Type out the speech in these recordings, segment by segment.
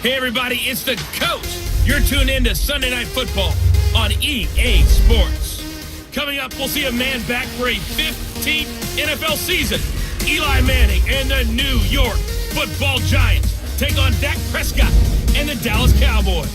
Hey, everybody, it's the coach. You're tuned in to Sunday Night Football on EA Sports. Coming up, we'll see a man back for a 15th NFL season. Eli Manning and the New York Football Giants take on Dak Prescott and the Dallas Cowboys.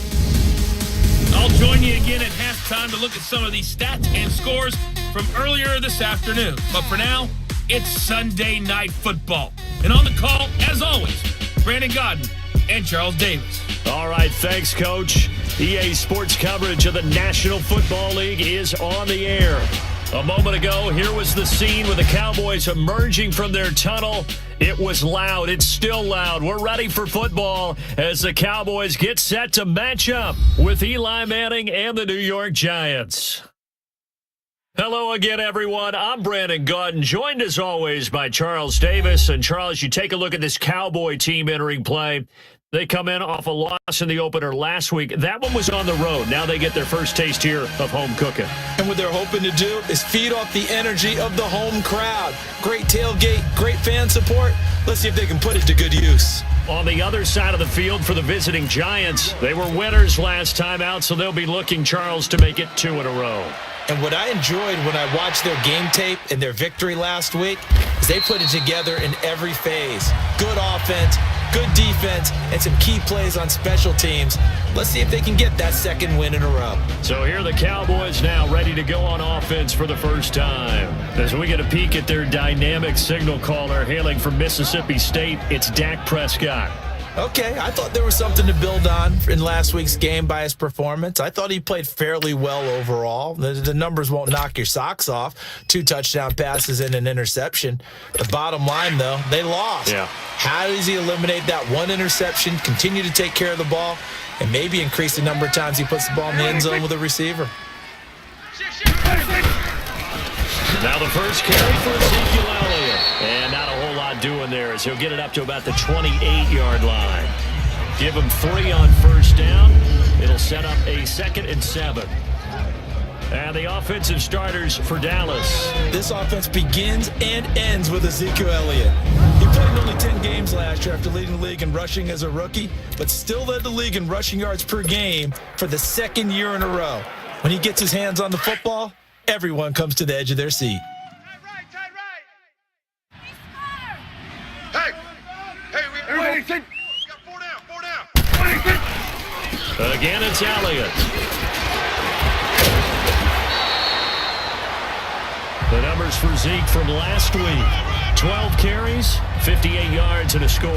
I'll join you again at halftime to look at some of these stats and scores from earlier this afternoon. But for now, it's Sunday Night Football. And on the call, as always, Brandon Godden and Charles Davis. All right, thanks, Coach. EA Sports coverage of the National Football League is on the air. A moment ago, here was the scene with the Cowboys emerging from their tunnel. It was loud. It's still loud. We're ready for football as the Cowboys get set to match up with Eli Manning and the New York Giants. Hello again, everyone. I'm Brandon Godden, joined as always by Charles Davis. And Charles, you take a look at this Cowboy team entering play. They come in off a loss in the opener last week. That one was on the road. Now they get their first taste here of home cooking. And what they're hoping to do is feed off the energy of the home crowd. Great tailgate, great fan support. Let's see if they can put it to good use. On the other side of the field for the visiting Giants, they were winners last time out, so they'll be looking, Charles, to make it 2 in a row. And what I enjoyed when I watched their game tape and their victory last week is they put it together in every phase. Good offense, good defense, and some key plays on special teams. Let's see if they can get that second win in a row. So here are the Cowboys now ready to go on offense for the first time. As we get a peek at their dynamic signal caller hailing from Mississippi State, it's Dak Prescott. Okay, I thought there was something to build on in last week's game by his performance. I thought he played fairly well overall. The numbers won't knock your socks off. 2 touchdown passes and an interception. The bottom line, though, they lost. Yeah. How does he eliminate that one interception, continue to take care of the ball, and maybe increase the number of times he puts the ball in the end zone with a receiver? Now the first carry for Ezekiel Elliott. And not a whole lot doing there as he'll get it up to about the 28-yard line. Give him 3 on first down. It'll set up a 2nd and 7. And the offensive starters for Dallas. This offense begins and ends with Ezekiel Elliott. He played in only 10 games last year after leading the league in rushing as a rookie, but still led the league in rushing yards per game for the 2nd year in a row. When he gets his hands on the football, everyone comes to the edge of their seat. Again, it's Elliott. The numbers for Zeke from last week. 12 carries, 58 yards, and a score.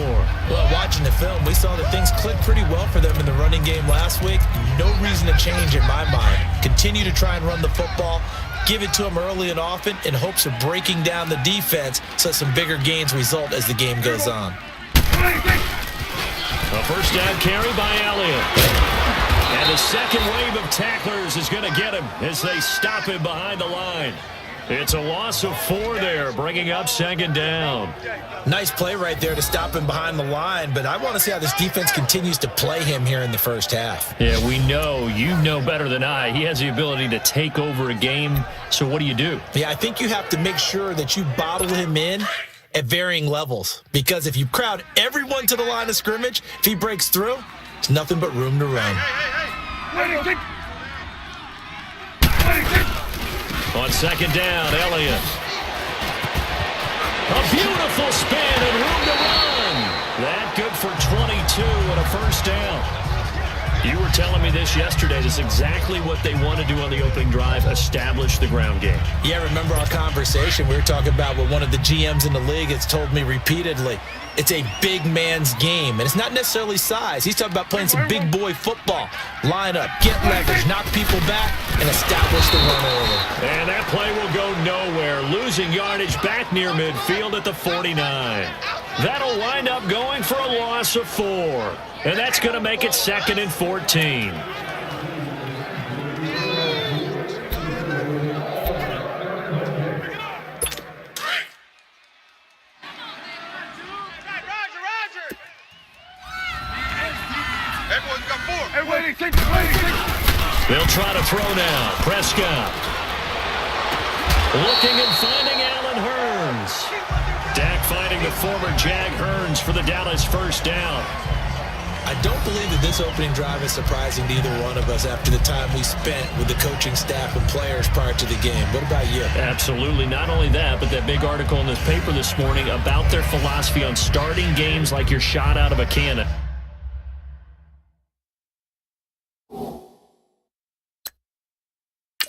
Well, watching the film, we saw that things clicked pretty well for them in the running game last week. No reason to change in my mind. Continue to try and run the football. Give it to them early and often in hopes of breaking down the defense so some bigger gains result as the game goes on. A first down carry by Elliott. And the second wave of tacklers is going to get him as they stop him behind the line. It's a loss of 4 there, bringing up 2nd down. Nice play right there to stop him behind the line, but I want to see how this defense continues to play him here in the first half. Yeah, we know, you know better than I, he has the ability to take over a game, so what do you do? Yeah, I think you have to make sure that you bottle him in at varying levels, because if you crowd everyone to the line of scrimmage, if he breaks through, it's nothing but room to run. On 2nd down, Elliott. A beautiful spin and room to run. That good for 22 and a first down. You were telling me this yesterday. This is exactly what they want to do on the opening drive, establish the ground game. Yeah, remember our conversation? We were talking about what one of the GMs in the league has told me repeatedly. It's a big man's game, and it's not necessarily size. He's talking about playing some big boy football. Line up, get leverage, knock people back, and establish the run early. And that play will go nowhere, losing yardage back near midfield at the 49. That'll wind up going for a loss of 4, and that's going to make it 2nd and 14. They'll try to throw now. Prescott. Looking and finding Allen Hurns. Dak finding the former Jag Hurns for the Dallas first down. I I don't believe that this opening drive is surprising to either one of us after the time we spent with the coaching staff and players prior to the game. What about you? Absolutely. Not only that, but that big article in this paper this morning about their philosophy on starting games like you're shot out of a cannon.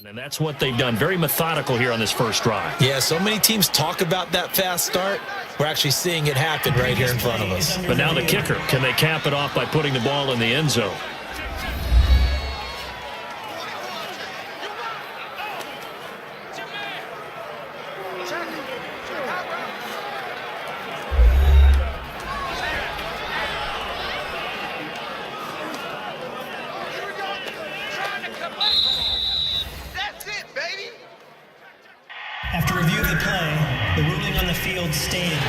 And that's what they've done. Very methodical here on this first drive. Yeah, so many teams talk about that fast start. We're actually seeing it happen right here in front of us. But now the kicker. Can they cap it off by putting the ball in the end zone? After review of the play, the ruling on the field stands.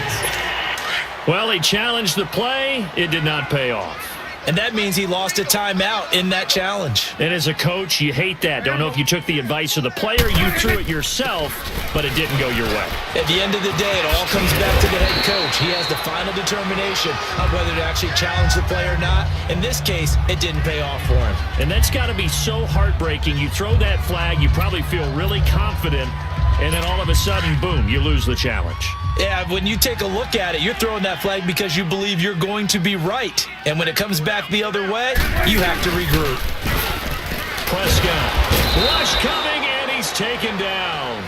Well, he challenged the play. It did not pay off. And that means he lost a timeout in that challenge. And as a coach, you hate that. Don't know if you took the advice of the player, you threw it yourself, but it didn't go your way. At the end of the day, it all comes back to the head coach. He has the final determination on whether to actually challenge the play or not. In this case, it didn't pay off for him. And that's got to be so heartbreaking. You throw that flag, you probably feel really confident, and then all of a sudden, boom, you lose the challenge. Yeah, when you take a look at it, you're throwing that flag because you believe you're going to be right. And when it comes back the other way, you have to regroup. Prescott, rush coming, and he's taken down.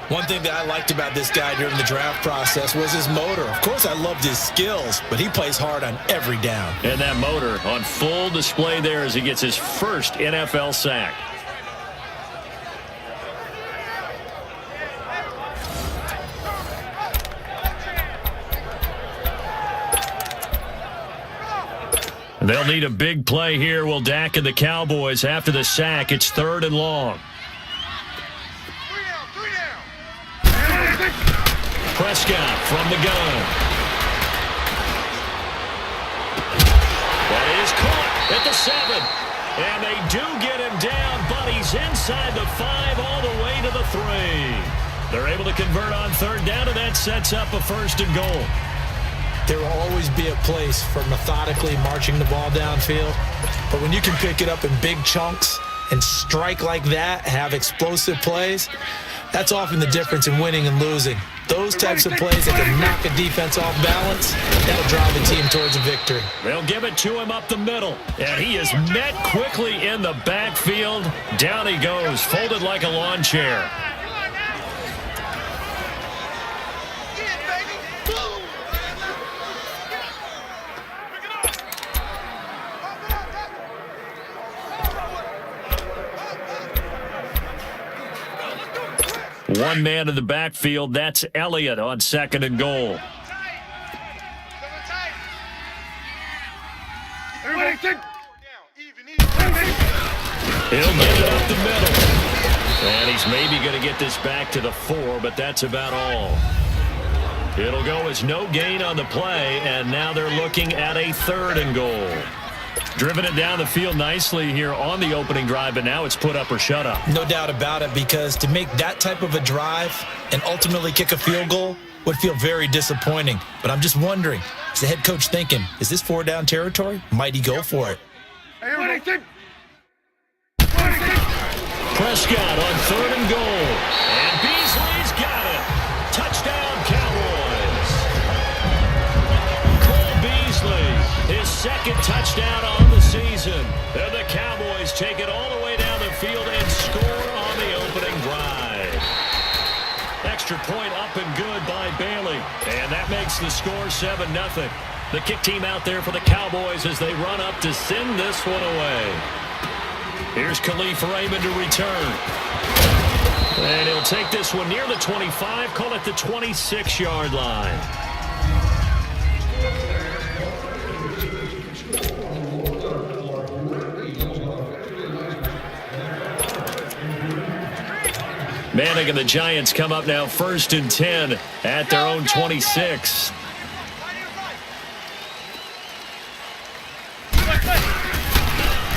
One thing that I liked about this guy during the draft process was his motor. Of course, I loved his skills, but he plays hard on every down. And that motor on full display there as he gets his first NFL sack. They'll need a big play here. Will Dak and the Cowboys after the sack. It's 3rd and long. Prescott from the gun. That is caught at the 7. And they do get him down, but he's inside the 5 all the way to the 3. They're able to convert on 3rd down, and that sets up a 1st and goal. There will always be a place for methodically marching the ball downfield. But when you can pick it up in big chunks and strike like that, have explosive plays, that's often the difference in winning and losing. Those types of plays that can knock a defense off balance, that'll drive the team towards a victory. They'll give it to him up the middle. And he is met quickly in the backfield. Down he goes, folded like a lawn chair. One man in the backfield. That's Elliott on 2nd and goal. He'll get it up the middle. And he's maybe going to get this back to the 4, but that's about all. It'll go as no gain on the play, and now they're looking at a 3rd and goal. Driven it down the field nicely here on the opening drive, but now it's put up or shut up. No doubt about it, because to make that type of a drive and ultimately kick a field goal would feel very disappointing. But I'm just wondering, is the head coach thinking, is this 4-down territory? Might he go for it? Prescott on 3rd and goal. And Beasley's got it. Touchdown, Cowboys. Cole Beasley, his 2nd touchdown on the season. And the Cowboys take it all the way down the field and score on the opening drive. Extra point up and good by Bailey. And that makes the score 7-0. The kick team out there for the Cowboys as they run up to send this one away. Here's Khalif Raymond to return. And he'll take this one near the 25, call it the 26-yard line. Manning and the Giants come up now 1st and 10 at their own 26.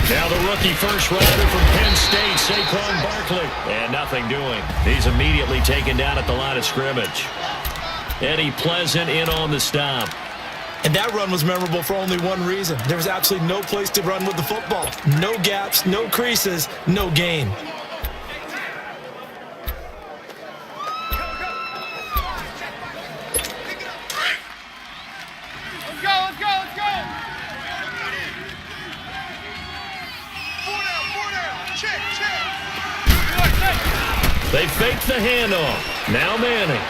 Now the rookie first rounder from Penn State, Saquon Barkley. And nothing doing. He's immediately taken down at the line of scrimmage. Eddie Pleasant in on the stop. And that run was memorable for only one reason. There was absolutely no place to run with the football. No gaps, no creases, no gain. They fake the handoff. Now Manning.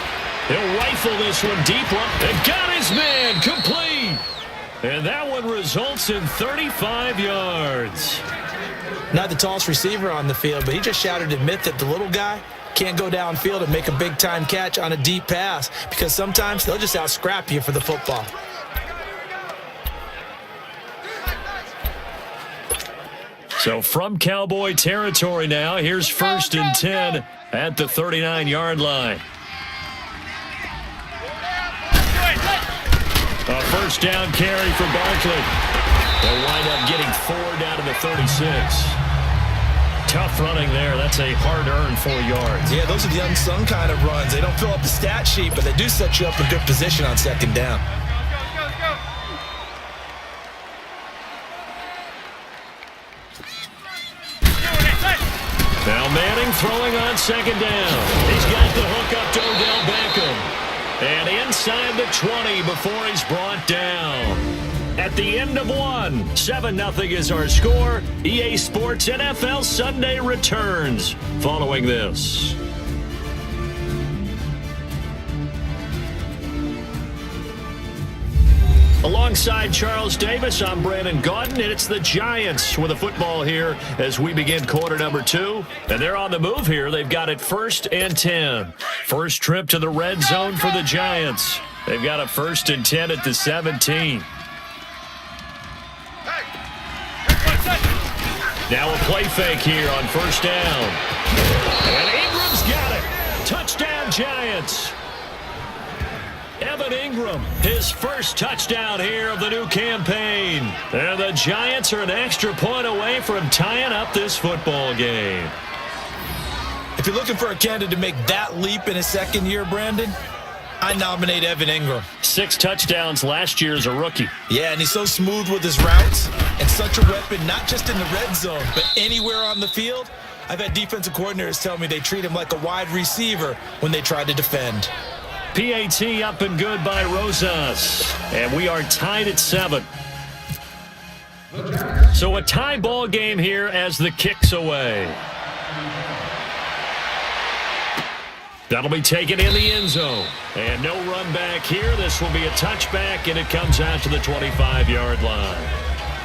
He'll rifle this one deep right. And got his man complete. And that one results in 35 yards. Not the tallest receiver on the field, but he just shouted to admit that the little guy can't go downfield and make a big-time catch on a deep pass because sometimes they'll just out-scrap you for the football. So from Cowboy territory now, here's 1st and 10 at the 39-yard line. A first down carry for Barkley. They'll wind up getting 4 down to the 36. Tough running there. That's a hard-earned 4 yards. Yeah, those are the unsung kind of runs. They don't fill up the stat sheet, but they do set you up in good position on 2nd down. Now Manning throwing on 2nd down. He's got the hook up to Odell Beckham. And inside the 20 before he's brought down. At the end of one, 7-0 is our score. EA Sports NFL Sunday returns following this. Alongside Charles Davis, I'm Brandon Gaudin, and it's the Giants with a football here as we begin quarter number 2. And they're on the move here. They've got it 1st and 10. First trip to the red zone for the Giants. They've got a 1st and 10 at the 17. Now a play fake here on 1st down. And Ingram's got it. Touchdown, Giants. Evan Ingram, his first touchdown here of the new campaign. And the Giants are an extra point away from tying up this football game. If you're looking for a candidate to make that leap in his 2nd year, Brandon, I nominate Evan Ingram. 6 touchdowns last year as a rookie. Yeah, and he's so smooth with his routes and such a weapon, not just in the red zone, but anywhere on the field. I've had defensive coordinators tell me they treat him like a wide receiver when they try to defend. PAT up and good by Rosas. And we are tied at 7. So a tie ball game here as the kick's away. That'll be taken in the end zone. And no run back here. This will be a touchback, and it comes out to the 25-yard line.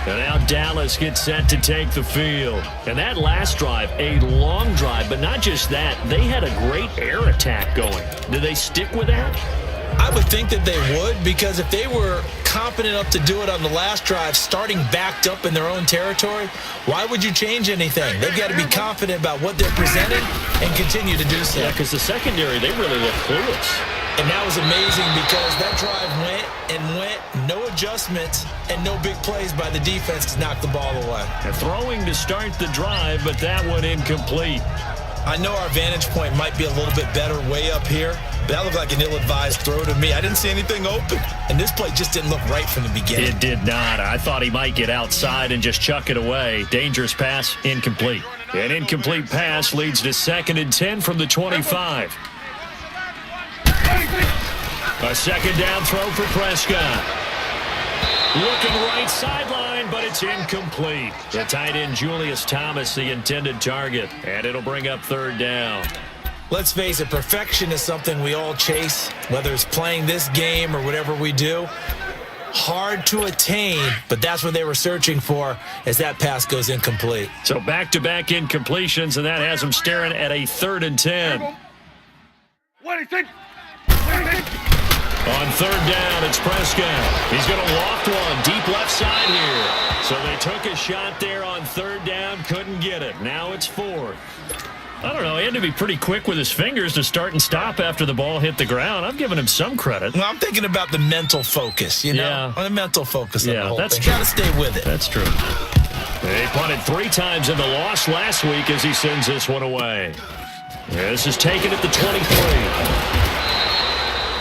And now Dallas gets set to take the field. And that last drive, a long drive, but not just that. They had a great air attack going. Do they stick with that? I would think that they would, because if they were confident enough to do it on the last drive, starting backed up in their own territory, why would you change anything? They've got to be confident about what they're presenting and continue to do so. Yeah, because the secondary, they really look clueless. And that was amazing because that drive went and went, no adjustments and no big plays by the defense to knock the ball away. And throwing to start the drive, but that one incomplete. I know our vantage point might be a little bit better way up here, but that looked like an ill-advised throw to me. I didn't see anything open, and this play just didn't look right from the beginning. It did not. I thought he might get outside and just chuck it away. Dangerous pass, incomplete. An incomplete pass leads to 2nd and 10 from the 25. A 2nd down throw for Prescott. Looking right sideline, but it's incomplete. The tight end Julius Thomas, the intended target, and it'll bring up 3rd down. Let's face it, perfection is something we all chase, whether it's playing this game or whatever we do. Hard to attain, but that's what they were searching for as that pass goes incomplete. So back-to-back incompletions, and that has them staring at a 3rd and 10. What do you think? On 3rd down, it's Prescott. He's going to loft one deep left side here. So they took a shot there on 3rd down, couldn't get it. Now it's 4th. I don't know. He had to be pretty quick with his fingers to start and stop after the ball hit the ground. I'm giving him some credit. Well, I'm thinking about the mental focus, you know? Yeah. On the mental focus of the whole that's thing. true. Got to stay with it. That's true. They punted 3 times in the loss last week as he sends this one away. This is taken at the 23.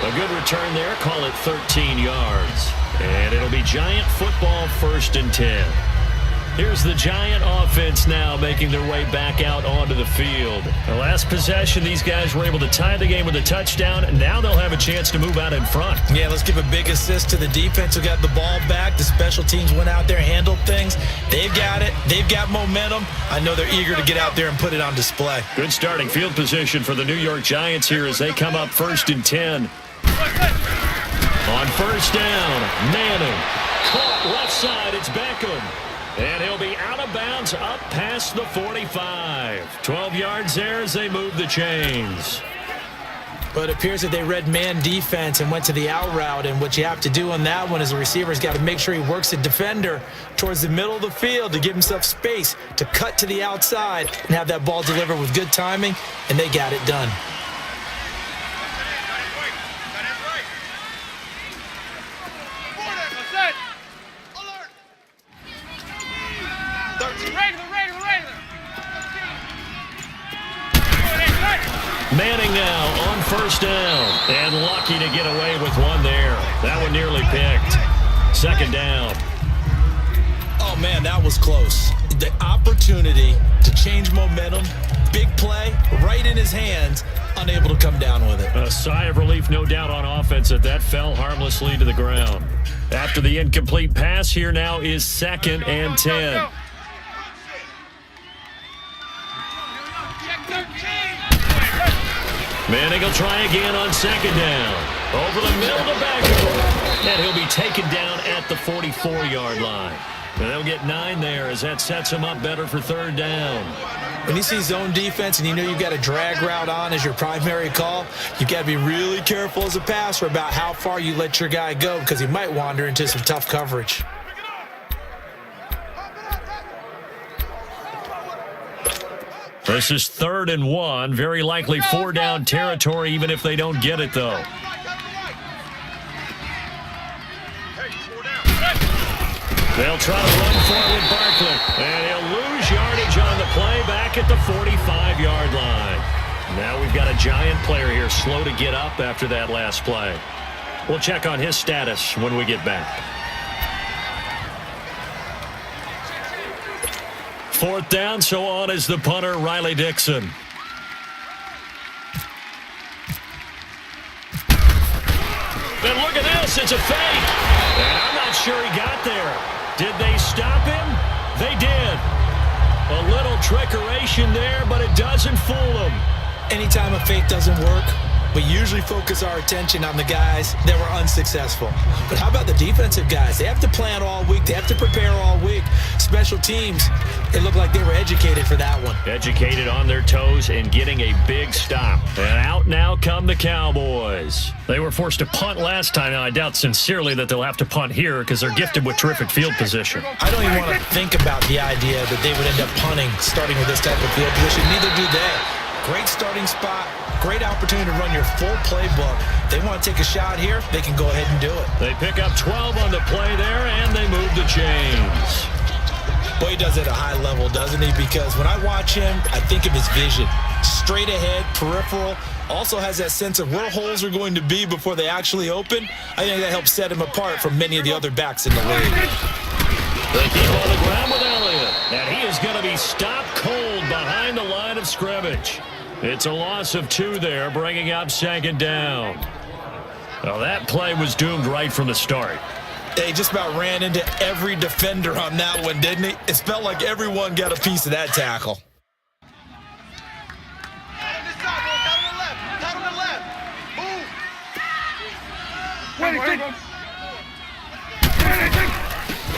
A good return there. Call it 13 yards. And it'll be Giant football, 1st and 10. Here's the Giant offense now making their way back out onto the field. The last possession, these guys were able to tie the game with a touchdown, and now they'll have a chance to move out in front. Yeah, let's give a big assist to the defense who got the ball back. The special teams went out there, handled things. They've got it. They've got momentum. I know they're eager to get out there and put it on display. Good starting field position for the New York Giants here as they come up 1st and 10. On 1st down, Manning. Caught left side, it's Beckham. And he'll be out of bounds up past the 45. 12 yards there as they move the chains. But it appears that they read man defense and went to the out route. And what you have to do on that one is the receiver's got to make sure he works the defender towards the middle of the field to give himself space to cut to the outside and have that ball delivered with good timing. And they got it done. Manning now on 1st down, and lucky to get away with one there. That one nearly picked. 2nd down. Oh, man, that was close. The opportunity to change momentum, big play, right in his hands, unable to come down with it. A sigh of relief, no doubt, on offense that fell harmlessly to the ground. After the incomplete pass, here now is 2nd and 10. Manning will try again on 2nd down. Over the middle to Beckham. And he'll be taken down at the 44-yard line. And they'll get 9 there as that sets him up better for 3rd down. When you see zone defense and you know you've got a drag route on as your primary call, you've got to be really careful as a passer about how far you let your guy go because he might wander into some tough coverage. This is 3rd and 1. Very likely 4-down territory, even if they don't get it, though. They'll try to run for it with Barkley. And he'll lose yardage on the play back at the 45-yard line. Now we've got a Giant player here slow to get up after that last play. We'll check on his status when we get back. 4th down, so on is the punter, Riley Dixon. And look at this, it's a fake. And I'm not sure he got there. Did they stop him? They did. A little trickeration there, but it doesn't fool them. Anytime a fake doesn't work, we usually focus our attention on the guys that were unsuccessful. But how about the defensive guys? They have to plan all week. They have to prepare all week. Special teams, it looked like they were educated for that one. Educated on their toes and getting a big stop. And out now come the Cowboys. They were forced to punt last time. Now, I doubt sincerely that they'll have to punt here because they're gifted with terrific field position. I don't even want to think about the idea that they would end up punting starting with this type of field position. Neither do they. Great starting spot. Great opportunity to run your full playbook. They want to take a shot here, they can go ahead and do it. They pick up 12 on the play there, and they move the chains. Boy, he does it at a high level, doesn't he? Because when I watch him, I think of his vision. Straight ahead, peripheral. Also has that sense of where holes are going to be before they actually open. I think that helps set him apart from many of the other backs in the league. They keep on the ground with Elliott, and he is going to be stopped cold behind the line of scrimmage. It's a loss of 2 there, bringing up 2nd down. Well, that play was doomed right from the start. They just about ran into every defender on that one, didn't he? It felt like everyone got a piece of that tackle.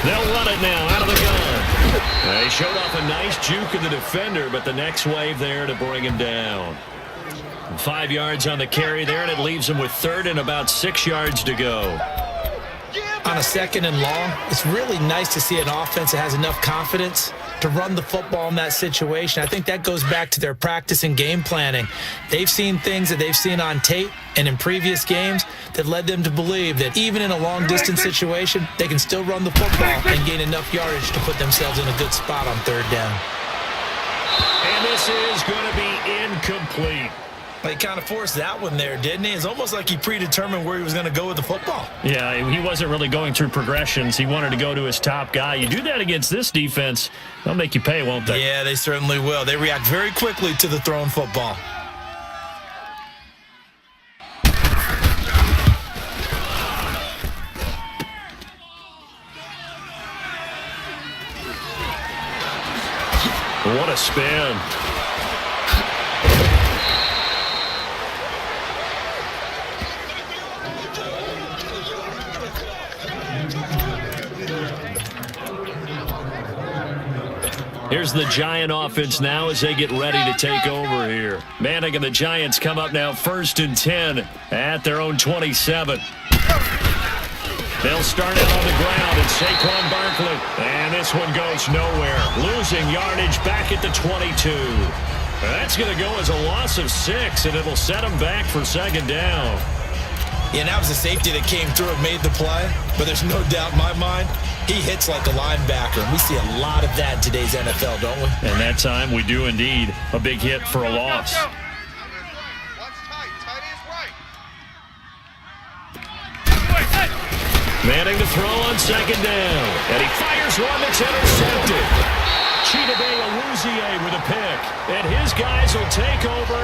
They'll run it now out of the gun. They showed off a nice juke of the defender, but the next wave there to bring him down. 5 yards on the carry there, and it leaves him with 3rd and about 6 yards to go. On a 2nd and long, it's really nice to see an offense that has enough confidence to run the football in that situation. I think that goes back to their practice and game planning. They've seen things that they've seen on tape and in previous games that led them to believe that even in a long-distance situation, they can still run the football and gain enough yardage to put themselves in a good spot on 3rd down. And this is going to be incomplete. He kind of forced that one there, didn't he? It's almost like he predetermined where he was going to go with the football. Yeah, he wasn't really going through progressions. He wanted to go to his top guy. You do that against this defense, they'll make you pay, won't they? Yeah, they certainly will. They react very quickly to the thrown football. What a spin. Here's the Giant offense now as they get ready to take over here. Manning and the Giants come up now 1st and 10 at their own 27. They'll start out on the ground, and Saquon Barkley. And this one goes nowhere. Losing yardage back at the 22. That's going to go as a loss of 6, and it'll set them back for 2nd down. Yeah, and that was a safety that came through and made the play. But there's no doubt in my mind, he hits like a linebacker. And we see a lot of that in today's NFL, don't we? And that time we do indeed. A big hit for a loss. Manning to throw on 2nd down. And he fires one that's intercepted. Chidobe Awuzie with a pick. And his guys will take over